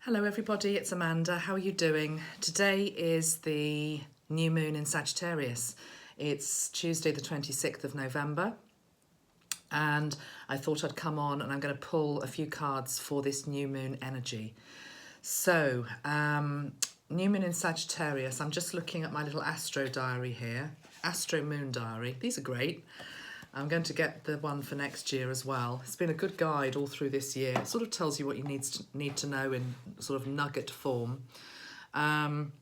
Hello everybody, it's Amanda. How are you doing? Today is the new moon in Sagittarius. It's Tuesday the 26th of November and I thought I'd come on and I'm going to pull a few cards for this new moon energy. So, new moon in Sagittarius, I'm just looking at my little astro diary here, astro moon diary. These are great. I'm going to get the one for next year as well. It's been a good guide all through this year. It sort of tells you what you need to know in sort of nugget form. And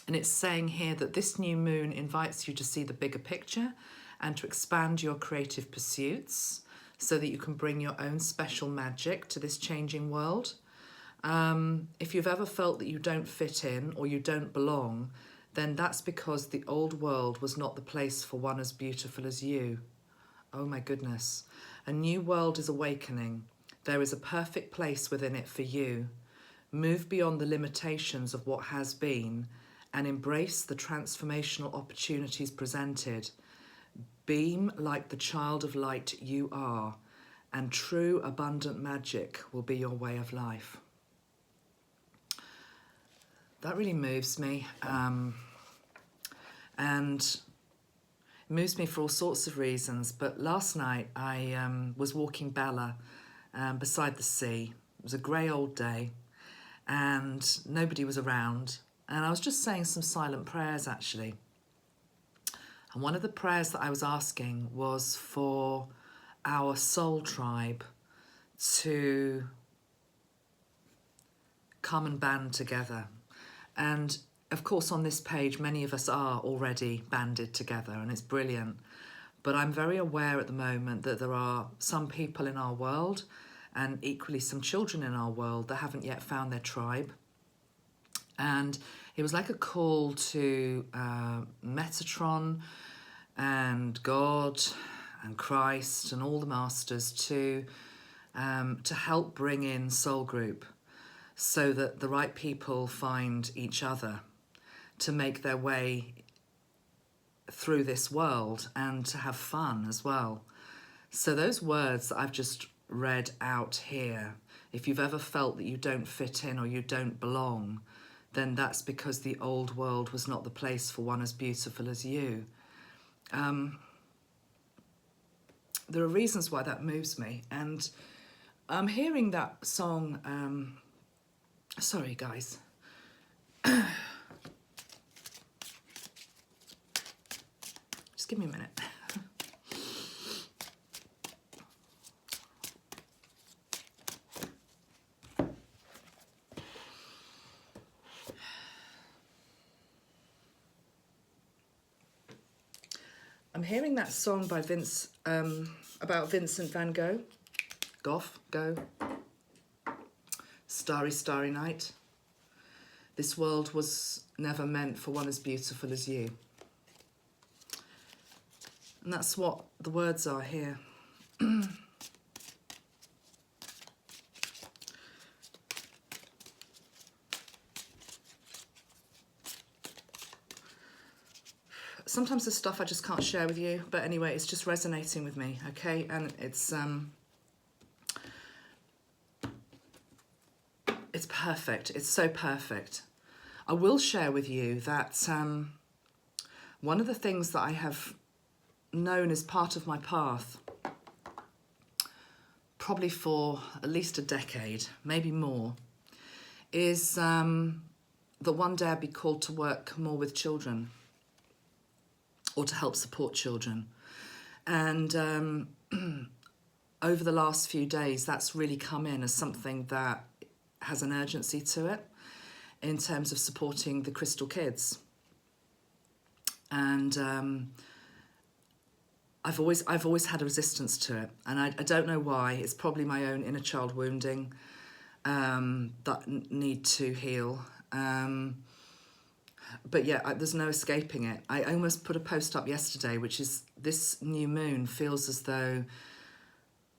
it's saying here that this new moon invites you to see the bigger picture and to expand your creative pursuits so that you can bring your own special magic to this changing world. If you've ever felt that you don't fit in or you don't belong, then that's because the old world was not the place for one as beautiful as you. Oh my goodness. A new world is awakening. There is a perfect place within it for you. Move beyond the limitations of what has been and embrace the transformational opportunities presented. Beam like the child of light you are, and true abundant magic will be your way of life. That really moves me. And moves me for all sorts of reasons, but last night I was walking Bella beside the sea. It was a grey old day and nobody was around, and I was just saying some silent prayers actually. And one of the prayers that I was asking was for our soul tribe to come and band together. And of course, on this page, many of us are already banded together and it's brilliant. But I'm very aware at the moment that there are some people in our world and equally some children in our world that haven't yet found their tribe. And it was like a call to Metatron and God and Christ and all the masters to help bring in soul group so that the right people find each other to make their way through this world and to have fun as well. So those words that I've just read out here, if you've ever felt that you don't fit in or you don't belong, then that's because the old world was not the place for one as beautiful as you. There are reasons why that moves me, and I'm hearing that song, sorry guys, give me a minute. I'm hearing that song by about Vincent van Gogh. Go. Starry, starry night. This world was never meant for one as beautiful as you. And that's what the words are here. Sometimes the stuff I just can't share with you, but anyway, it's just resonating with me, okay? And it's perfect. It's so perfect. I will share with you that one of the things that I have known as part of my path, probably for at least a decade, maybe more, is that one day I'd be called to work more with children or to help support children. And over the last few days, that's really come in as something that has an urgency to it in terms of supporting the Crystal Kids. And I've always had a resistance to it, and I don't know why. It's probably my own inner child wounding that need to heal. But yeah, there's no escaping it. I almost put a post up yesterday, which is this new moon feels as though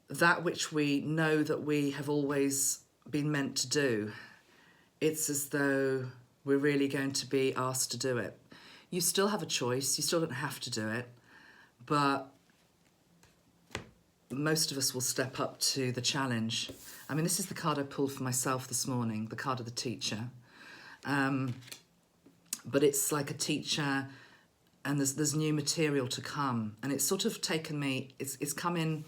that which we know that we have always been meant to do, it's as though we're really going to be asked to do it. You still have a choice. You still don't have to do it, but most of us will step up to the challenge. I mean, this is the card I pulled for myself this morning, the card of the teacher. But it's like a teacher, and there's new material to come. And it's sort of taken me, it's come in,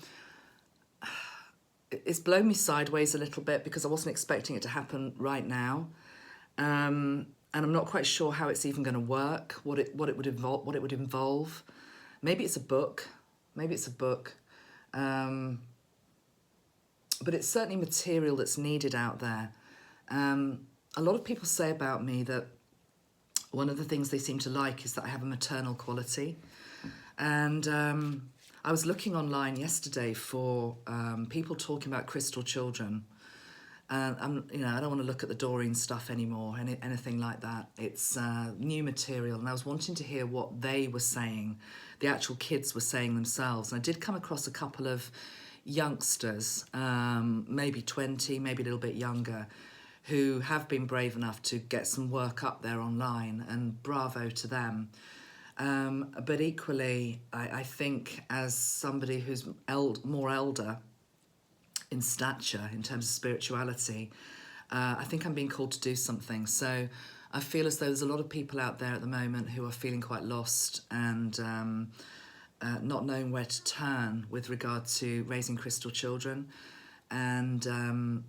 it's blown me sideways a little bit because I wasn't expecting it to happen right now. And I'm not quite sure how it's even going to work, what it would involve. Maybe it's a book. But it's certainly material that's needed out there. A lot of people say about me that one of the things they seem to like is that I have a maternal quality. And I was looking online yesterday for people talking about crystal children. I don't want to look at the Doreen stuff anymore, anything like that. It's new material, and I was wanting to hear what they were saying, the actual kids were saying themselves. And I did come across a couple of youngsters, maybe 20, maybe a little bit younger, who have been brave enough to get some work up there online, and bravo to them. But equally, I think as somebody who's more elder in stature, in terms of spirituality, I think I'm being called to do something. So I feel as though there's a lot of people out there at the moment who are feeling quite lost and not knowing where to turn with regard to raising crystal children. And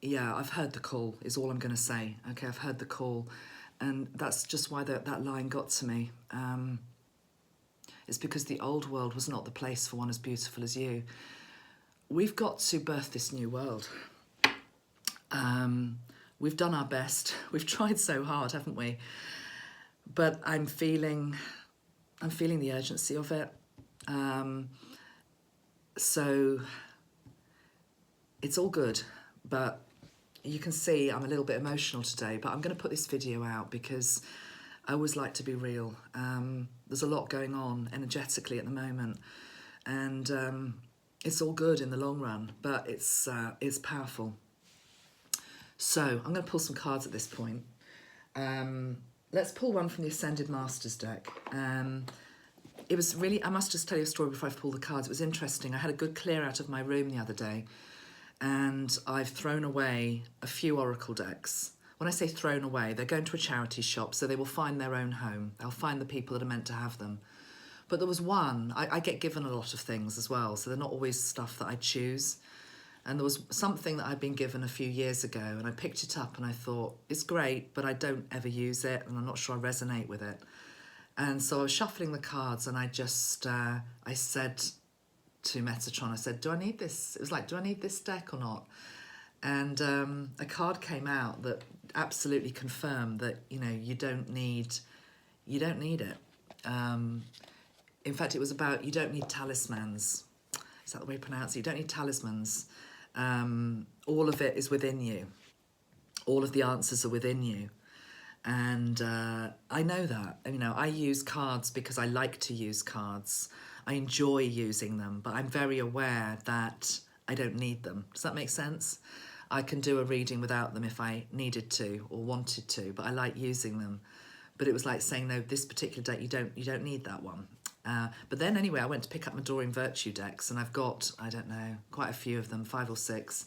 yeah, I've heard the call, is all I'm going to say. Okay, I've heard the call. And that's just why that line got to me. It's because the old world was not the place for one as beautiful as you. We've got to birth this new world. We've done our best. We've tried so hard, haven't we? But I'm feeling the urgency of it. So it's all good, but you can see I'm a little bit emotional today, but I'm going to put this video out because I always like to be real. There's a lot going on energetically at the moment, and it's all good in the long run, but it's powerful. So I'm going to pull some cards at this point. Let's pull one from the Ascended Masters deck. It was really, I must just tell you a story before I pull the cards. It was interesting. I had a good clear out of my room the other day, and I've thrown away a few oracle decks. When I say thrown away, they're going to a charity shop, so they will find their own home. They'll find the people that are meant to have them. But there was one, I get given a lot of things as well, so they're not always stuff that I choose. And there was something that I'd been given a few years ago, and I picked it up and I thought, it's great, but I don't ever use it, and I'm not sure I resonate with it. And so I was shuffling the cards, and I just, I said to Metatron, I said, do I need this? It was like, do I need this deck or not? And a card came out that absolutely confirmed that, you know, you don't need it. In fact, it was about, you don't need talismans. Is that the way you pronounce it? You don't need talismans. All of it is within you. All of the answers are within you. And I know that. You know, I use cards because I like to use cards. I enjoy using them, but I'm very aware that I don't need them. Does that make sense? I can do a reading without them if I needed to or wanted to, but I like using them. But it was like saying, no, this particular deck, you don't need that one. But then anyway, I went to pick up my Doreen Virtue decks, and I've got, I don't know, quite a few of them, 5 or 6.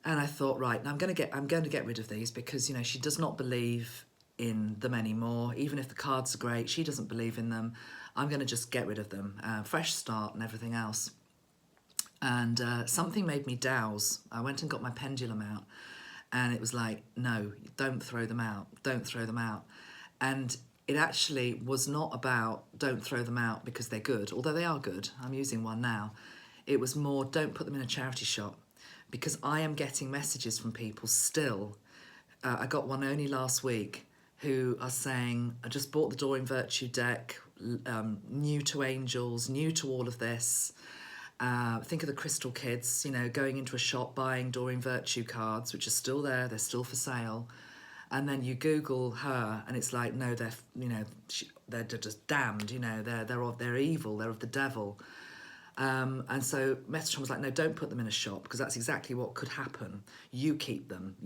And I thought, right, now I'm going to get rid of these because, you know, she does not believe in them anymore. Even if the cards are great, she doesn't believe in them. I'm going to just get rid of them. Fresh start and everything else. And something made me douse. I went and got my pendulum out, and it was like, no, don't throw them out. Don't throw them out. And it actually was not about don't throw them out because they're good, although they are good. I'm using one now. It was more don't put them in a charity shop, because I am getting messages from people still. I got one only last week who are saying, I just bought the Doreen Virtue deck, new to angels, new to all of this. Think of the crystal kids, you know, going into a shop, buying Doreen Virtue cards, which are still there, they're still for sale. And then you Google her, and it's like, no, they're, you know, they're just damned, you know, they're evil, they're of the devil. And so Metatron was like, no, don't put them in a shop, because that's exactly what could happen. You keep them.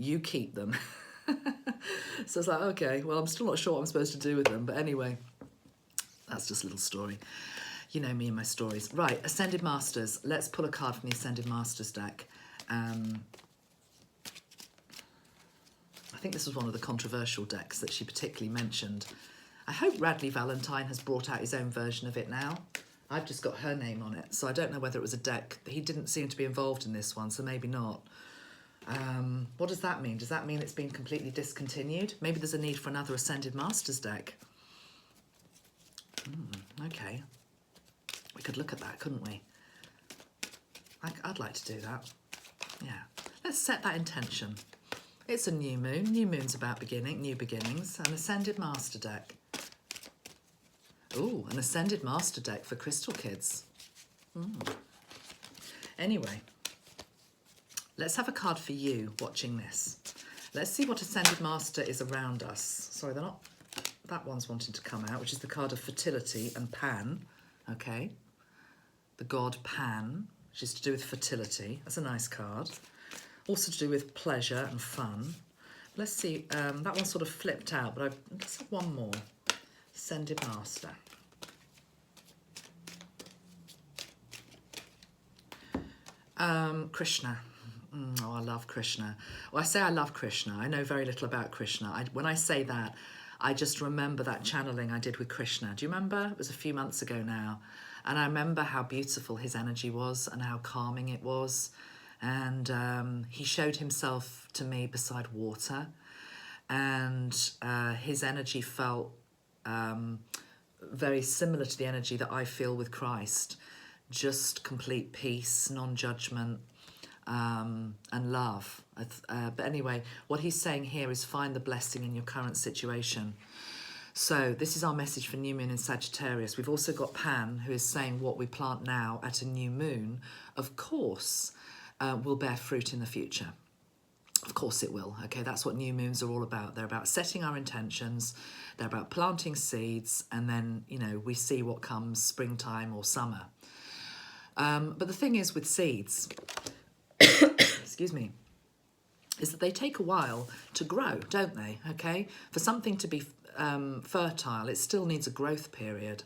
So it's like, okay, well, I'm still not sure what I'm supposed to do with them, but anyway, that's just a little story. You know me and my stories. Right, Ascended Masters. Let's pull a card from the Ascended Masters deck. I think this was one of the controversial decks that she particularly mentioned. I hope Radley Valentine has brought out his own version of it now. I've just got her name on it, so I don't know whether it was a deck. He didn't seem to be involved in this one, so maybe not. What does that mean? Does that mean it's been completely discontinued? Maybe there's a need for another Ascended Masters deck. Okay. We could look at that, couldn't we? I'd like to do that. Yeah. Let's set that intention. It's a new moon. New moon's about new beginnings. An Ascended Master deck. Ooh, an Ascended Master deck for Crystal Kids. Anyway, let's have a card for you watching this. Let's see what Ascended Master is around us. Sorry, they're not... That one's wanting to come out, which is the card of fertility and Pan. Okay. The god Pan, which is to do with fertility. That's a nice card. Also to do with pleasure and fun. Let's see, that one sort of flipped out, but let's have one more. Ascended Master. Krishna. Oh, I love Krishna. Well, I say I love Krishna. I know very little about Krishna. When I say that, I just remember that channeling I did with Krishna. Do you remember? It was a few months ago now. And I remember how beautiful his energy was and how calming it was. And he showed himself to me beside water. And his energy felt very similar to the energy that I feel with Christ. Just complete peace, non-judgment, and love. But anyway, what he's saying here is find the blessing in your current situation. So this is our message for new moon in Sagittarius. We've also got Pan, who is saying what we plant now at a new moon, of course, will bear fruit in the future. Of course it will. Okay, that's what new moons are all about. They're about setting our intentions. They're about planting seeds, and then, you know, we see what comes springtime or summer. But the thing is with seeds, excuse me, is that they take a while to grow, don't they? Okay, for something to be fertile, it still needs a growth period.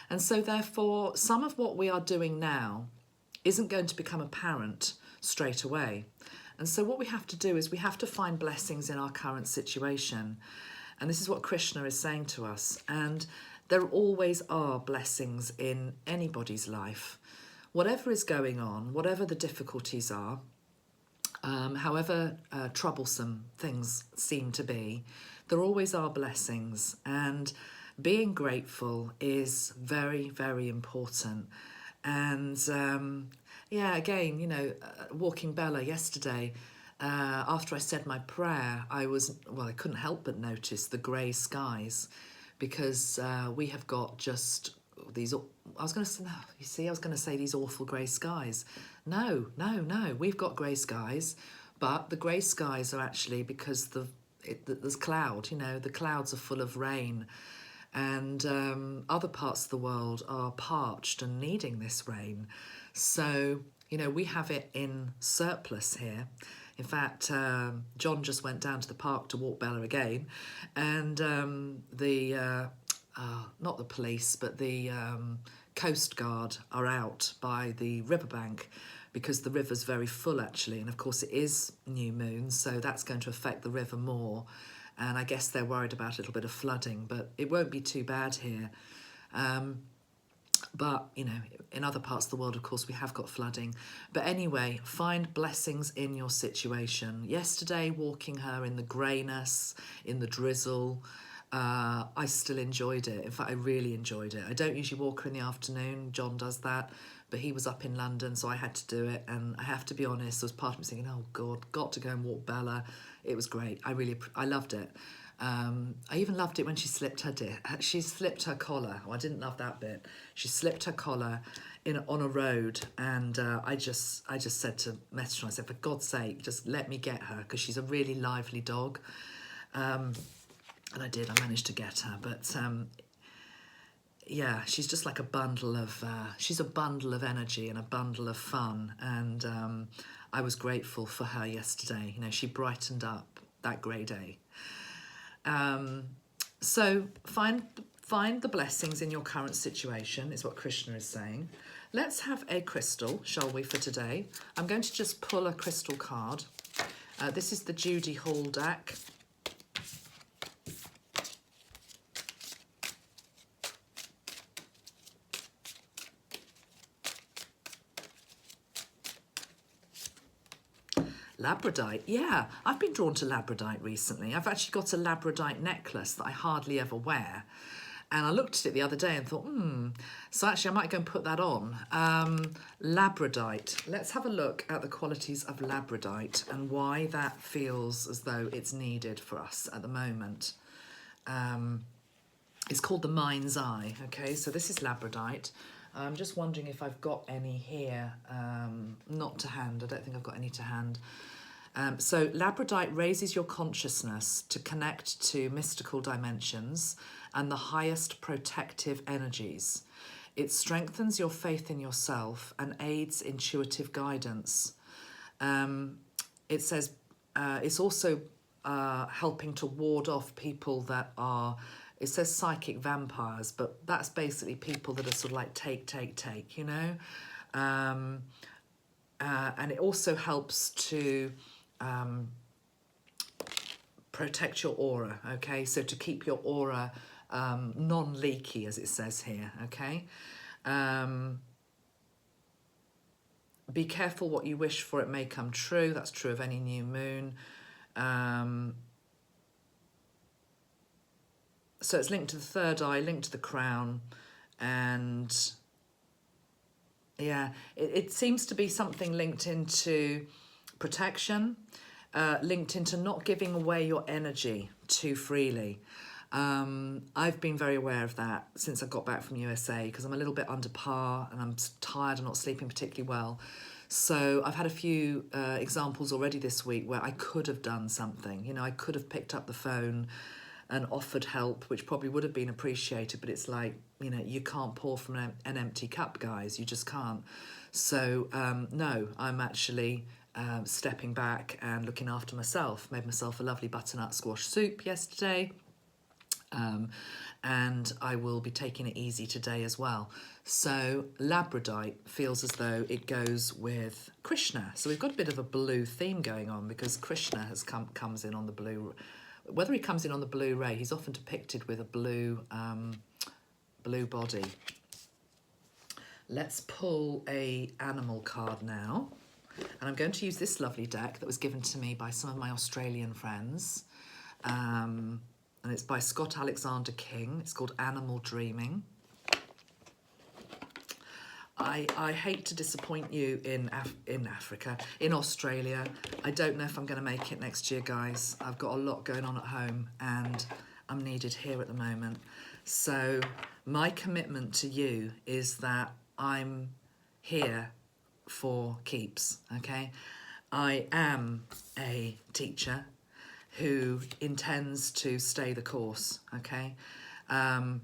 And so therefore, some of what we are doing now isn't going to become apparent straight away. And so what we have to do is we have to find blessings in our current situation. And this is what Krishna is saying to us. And there always are blessings in anybody's life. Whatever is going on, whatever the difficulties are, however troublesome things seem to be, there always are blessings. And being grateful is very, very important. And yeah, again, you know, walking Bella yesterday, after I said my prayer, I couldn't help but notice the grey skies, because we have got just these, I was going to say these awful grey skies. No, we've got grey skies, but the grey skies are actually because there's cloud, you know, the clouds are full of rain, and other parts of the world are parched and needing this rain. So, you know, we have it in surplus here. In fact, John just went down to the park to walk Bella again, and not the police, but the Coast Guard are out by the riverbank, because the river's very full actually, and of course it is new moon, so that's going to affect the river more, and I guess they're worried about a little bit of flooding, but it won't be too bad here. But, you know, in other parts of the world, of course, we have got flooding. But anyway, find blessings in your situation. Yesterday, walking her in the greyness, in the drizzle, I still enjoyed it. In fact, I really enjoyed it. I don't usually walk her in the afternoon. John does that. But he was up in London, so I had to do it. And I have to be honest, there was part of me thinking, oh, God, got to go and walk Bella. It was great. I loved it. I even loved it when she slipped her collar. Oh, I didn't love that bit. She slipped her collar on a road, and I just said to Metatron, I said, for God's sake, just let me get her, because she's a really lively dog. And I did. I managed to get her, but yeah, she's just like a bundle of energy and a bundle of fun, and I was grateful for her yesterday. You know, she brightened up that grey day. So find Find the blessings in your current situation, is what Krishna is saying. Let's have a crystal, shall we, for today? I'm going to just pull a crystal card. This is the Judy Hall deck. Labradorite, yeah, I've been drawn to labradorite recently. I've actually got a labradorite necklace that I hardly ever wear. And I looked at it the other day and thought, so actually I might go and put that on. Labradorite, let's have a look at the qualities of labradorite and why that feels as though it's needed for us at the moment. It's called the mind's eye, okay? So this is labradorite. I'm just wondering if I've got any here, not to hand. I don't think I've got any to hand. So labradorite raises your consciousness to connect to mystical dimensions and the highest protective energies. It strengthens your faith in yourself and aids intuitive guidance. It says it's also helping to ward off people that are, it says psychic vampires, but that's basically people that are sort of like take, you know? And it also helps to protect your aura, okay? So to keep your aura non-leaky, as it says here, okay? Be careful what you wish for, it may come true. That's true of any new moon. So it's linked to the third eye, linked to the crown, and yeah, it seems to be something linked into protection, linked into not giving away your energy too freely. I've been very aware of that since I got back from USA because I'm a little bit under par and I'm tired and not sleeping particularly well. So I've had a few examples already this week where I could have done something. You know, I could have picked up the phone and offered help, which probably would have been appreciated, but it's like, you know, you can't pour from an empty cup, guys. You just can't. So no, I'm actually stepping back and looking after myself. Made myself a lovely butternut squash soup yesterday. And I will be taking it easy today as well. So labradorite feels as though it goes with Krishna. So we've got a bit of a blue theme going on because Krishna has comes in on the blue. Whether he comes in on the Blu-ray, he's often depicted with a blue body. Let's pull a animal card now. And I'm going to use this lovely deck that was given to me by some of my Australian friends. And it's by Scott Alexander King. It's called Animal Dreaming. I hate to disappoint you in Africa, in Australia. I don't know if I'm going to make it next year, guys. I've got a lot going on at home and I'm needed here at the moment. So my commitment to you is that I'm here for keeps, okay? I am a teacher who intends to stay the course, okay? And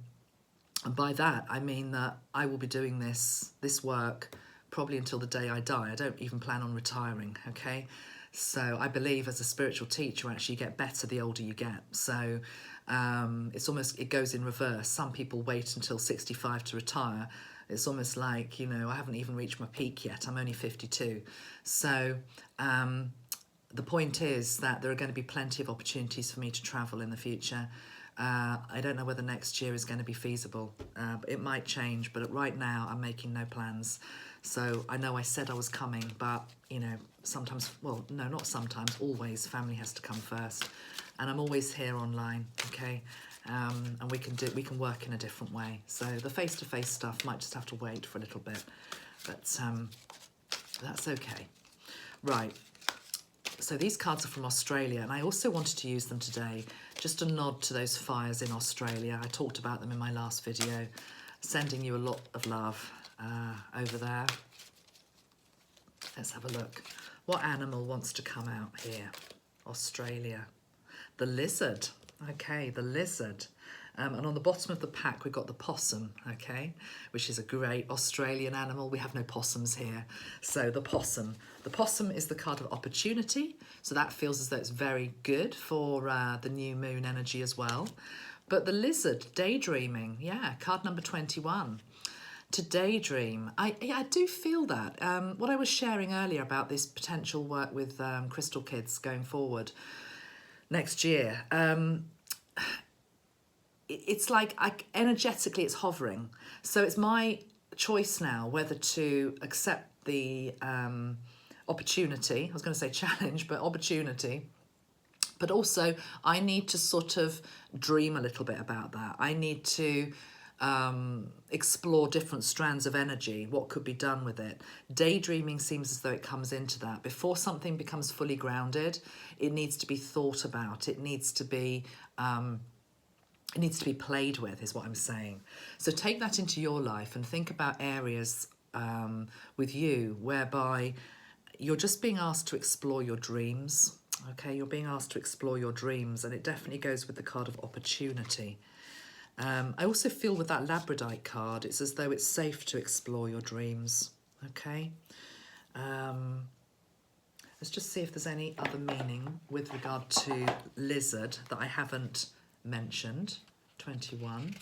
by that, I mean that I will be doing this work probably until the day I die. I don't even plan on retiring, okay? So I believe as a spiritual teacher, actually you get better the older you get. So it goes in reverse. Some people wait until 65 to retire. It's almost like, you know, I haven't even reached my peak yet. I'm only 52. So the point is that there are going to be plenty of opportunities for me to travel in the future. I don't know whether next year is going to be feasible. It might change, but right now I'm making no plans. So I know I said I was coming, but, you know, sometimes, well, no, not sometimes, always family has to come first. And I'm always here online, okay? And we can work in a different way. So the face-to-face stuff might just have to wait for a little bit, but that's okay. Right. So these cards are from Australia, and I also wanted to use them today, just a nod to those fires in Australia. I talked about them in my last video, sending you a lot of love over there. Let's have a look. What animal wants to come out here? Australia. The lizard. Okay, the lizard. And on the bottom of the pack, we've got the possum, okay, which is a great Australian animal. We have no possums here. So the possum. The possum is the card of opportunity. So that feels as though it's very good for the new moon energy as well. But the lizard, daydreaming, yeah, card number 21. To daydream. I do feel that. What I was sharing earlier about this potential work with Crystal Kids going forward next year, it's like energetically it's hovering. So it's my choice now whether to accept the opportunity. I was going to say challenge, but opportunity. But also I need to sort of dream a little bit about that. I need to explore different strands of energy, what could be done with it. Daydreaming seems as though it comes into that. Before something becomes fully grounded, it needs to be thought about. It needs to be played with, is what I'm saying. So take that into your life and think about areas with you whereby you're just being asked to explore your dreams. Okay, you're being asked to explore your dreams, and it definitely goes with the card of opportunity. I also feel with that Labradorite card, it's as though it's safe to explore your dreams. Okay. Let's just see if there's any other meaning with regard to lizard that I haven't mentioned. 21.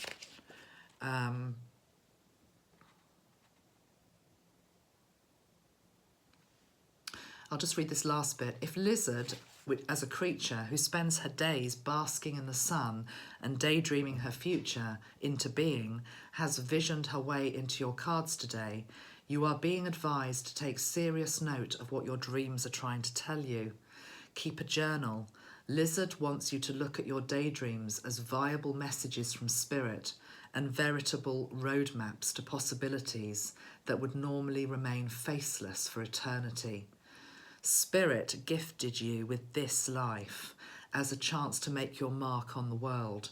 I'll just read this last bit. If lizard, as a creature who spends her days basking in the sun and daydreaming her future into being, has visioned her way into your cards today, you are being advised to take serious note of what your dreams are trying to tell you. Keep a journal. Lizard wants you to look at your daydreams as viable messages from spirit and veritable roadmaps to possibilities that would normally remain faceless for eternity. Spirit gifted you with this life as a chance to make your mark on the world.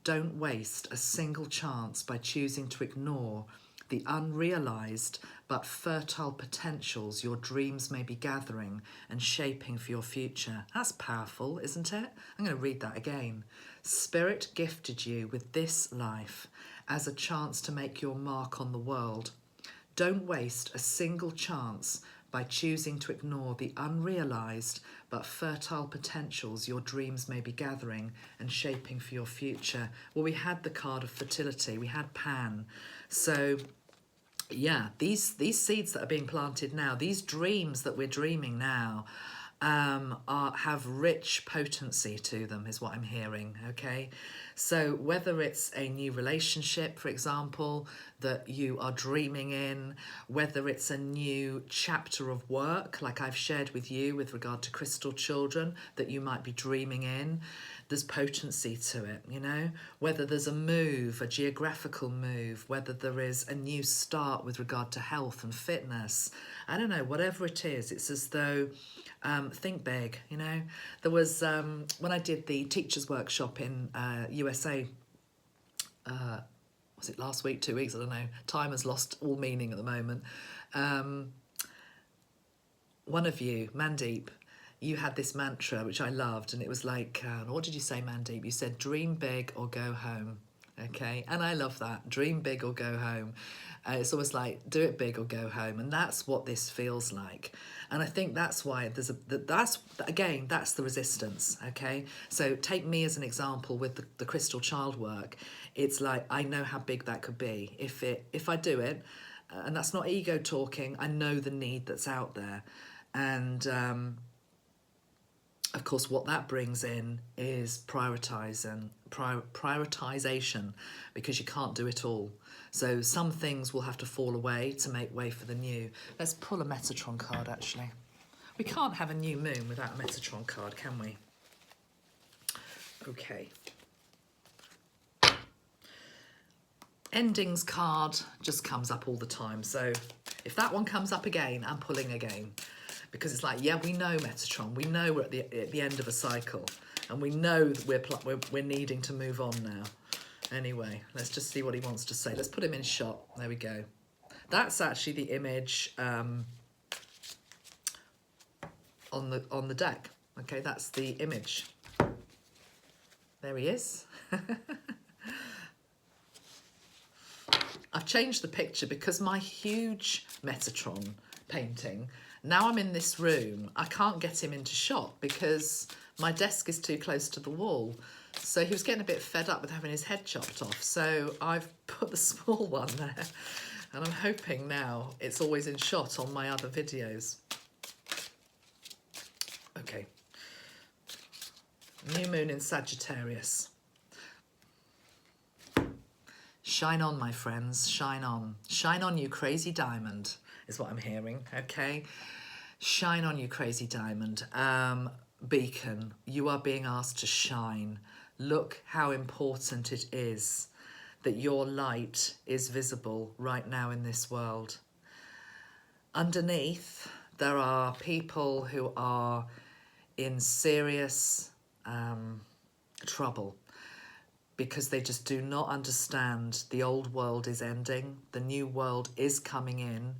Don't waste a single chance by choosing to ignore the unrealised but fertile potentials your dreams may be gathering and shaping for your future. That's powerful, isn't it? I'm going to read that again. Spirit gifted you with this life as a chance to make your mark on the world. Don't waste a single chance by choosing to ignore the unrealised but fertile potentials your dreams may be gathering and shaping for your future. Well, we had the card of fertility, we had Pan. So yeah, these seeds that are being planted now, these dreams that we're dreaming now, have rich potency to them, is what I'm hearing. Okay, so whether it's a new relationship, for example, that you are dreaming in, whether it's a new chapter of work like I've shared with you with regard to crystal children that you might be dreaming in, there's potency to it, you know, whether there's a move, a geographical move, whether there is a new start with regard to health and fitness, I don't know, whatever it is, it's as though think big, you know. There was, when I did the teachers workshop in USA, was it last week, 2 weeks, I don't know, time has lost all meaning at the moment. One of you, Mandeep, you had this mantra which I loved, and it was like, what did you say, Mandeep? You said, dream big or go home. Okay, and I love that, dream big or go home. It's almost like do it big or go home, and that's what this feels like. And I think that's why there's that's the resistance. Okay, so take me as an example with the crystal child work. It's like I know how big that could be if I do it, and that's not ego talking. I know the need that's out there, and of course, what that brings in is prioritization, because you can't do it all. So some things will have to fall away to make way for the new. Let's pull a Metatron card, actually. We can't have a new moon without a Metatron card, can we? Okay. Endings card just comes up all the time. So if that one comes up again, I'm pulling again. Because it's like, yeah, we know Metatron. We know we're at the end of a cycle. And we know that we're needing to move on now. Anyway, let's just see what he wants to say. Let's put him in shot. There we go. That's actually the image on the deck. Okay, that's the image. There he is. I've changed the picture because my huge Metatron painting, now I'm in this room, I can't get him into shot because my desk is too close to the wall. So he was getting a bit fed up with having his head chopped off. So I've put the small one there. And I'm hoping now it's always in shot on my other videos. Okay. New moon in Sagittarius. Shine on, my friends, shine on. Shine on, you crazy diamond, is what I'm hearing, okay? Shine on, you crazy diamond. Beacon, you are being asked to shine. Look how important it is that your light is visible right now in this world. Underneath, there are people who are in serious trouble because they just do not understand the old world is ending, the new world is coming in,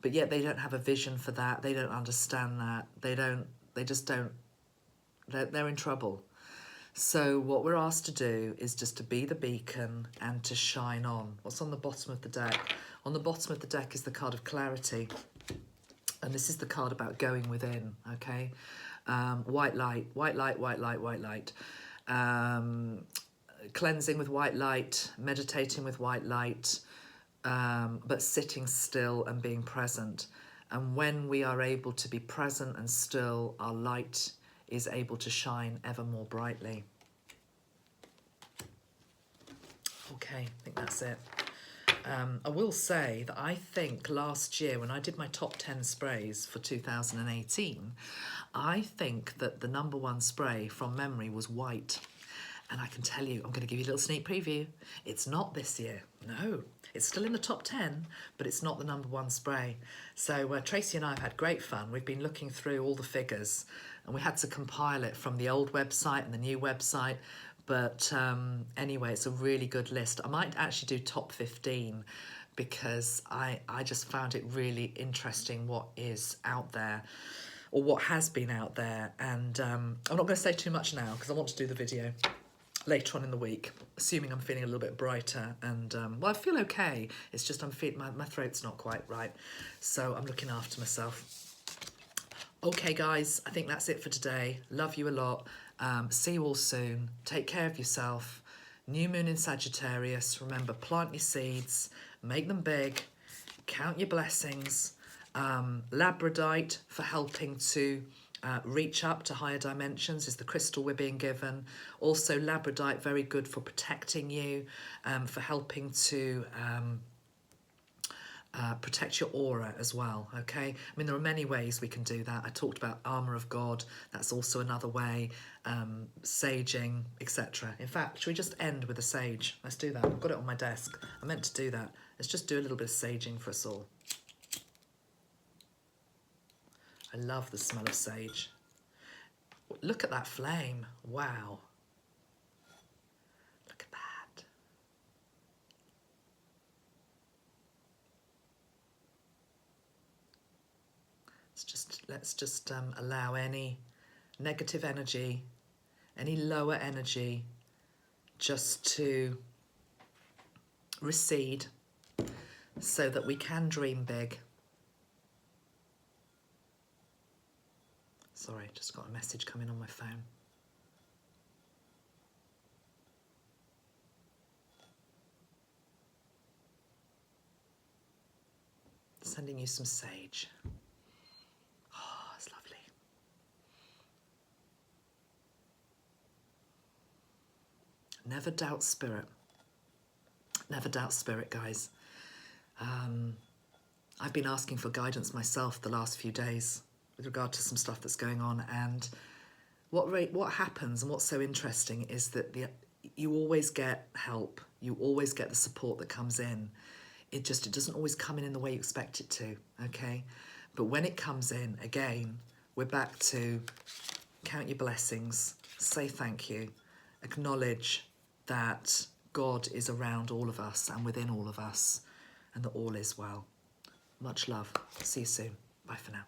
but yet they don't have a vision for that, they don't understand that, they're in trouble. So what we're asked to do is just to be the beacon and to shine on. What's on the bottom of the deck? On the bottom of the deck is the card of clarity. And this is the card about going within, okay? White light, white light, white light, white light. Cleansing with white light, meditating with white light, but sitting still and being present. And when we are able to be present and still, our light is able to shine ever more brightly. Okay, I think that's it. I will say that I think last year when I did my top 10 sprays for 2018, I think that the #1 spray from memory was white. And I can tell you, I'm going to give you a little sneak preview. It's not this year. No, it's still in the top 10, but it's not the #1 spray. So Tracy and I have had great fun. We've been looking through all the figures and we had to compile it from the old website and the new website. But anyway, it's a really good list. I might actually do top 15 because I just found it really interesting what is out there or what has been out there. And I'm not going to say too much now because I want to do the video later on in the week, assuming I'm feeling a little bit brighter. And well, I feel okay. It's just I'm feeling my throat's not quite right. So I'm looking after myself. Okay, guys, I think that's it for today. Love you a lot. See you all soon. Take care of yourself. New moon in Sagittarius. Remember, plant your seeds, make them big, count your blessings. Labradorite for helping to reach up to higher dimensions is the crystal we're being given. Also, labradorite, very good for protecting you, for helping to protect your aura as well, okay? I mean, there are many ways we can do that. I talked about armour of God. That's also another way. Saging, etc. In fact, should we just end with a sage? Let's do that. I've got it on my desk. I meant to do that. Let's just do a little bit of saging for us all. I love the smell of sage. Look at that flame. Wow. Look at that. Let's just allow any negative energy, any lower energy, just to recede so that we can dream big. Sorry, just got a message coming on my phone. Sending you some sage. Oh, it's lovely. Never doubt spirit. Never doubt spirit, guys. I've been asking for guidance myself the last few days with regard to some stuff that's going on, and what happens and what's so interesting is that you always get help, you always get the support that comes in. It doesn't always come in the way you expect it to, okay? But when it comes in, again, we're back to count your blessings, say thank you, acknowledge that God is around all of us and within all of us, and that all is well. Much love. See you soon. Bye for now.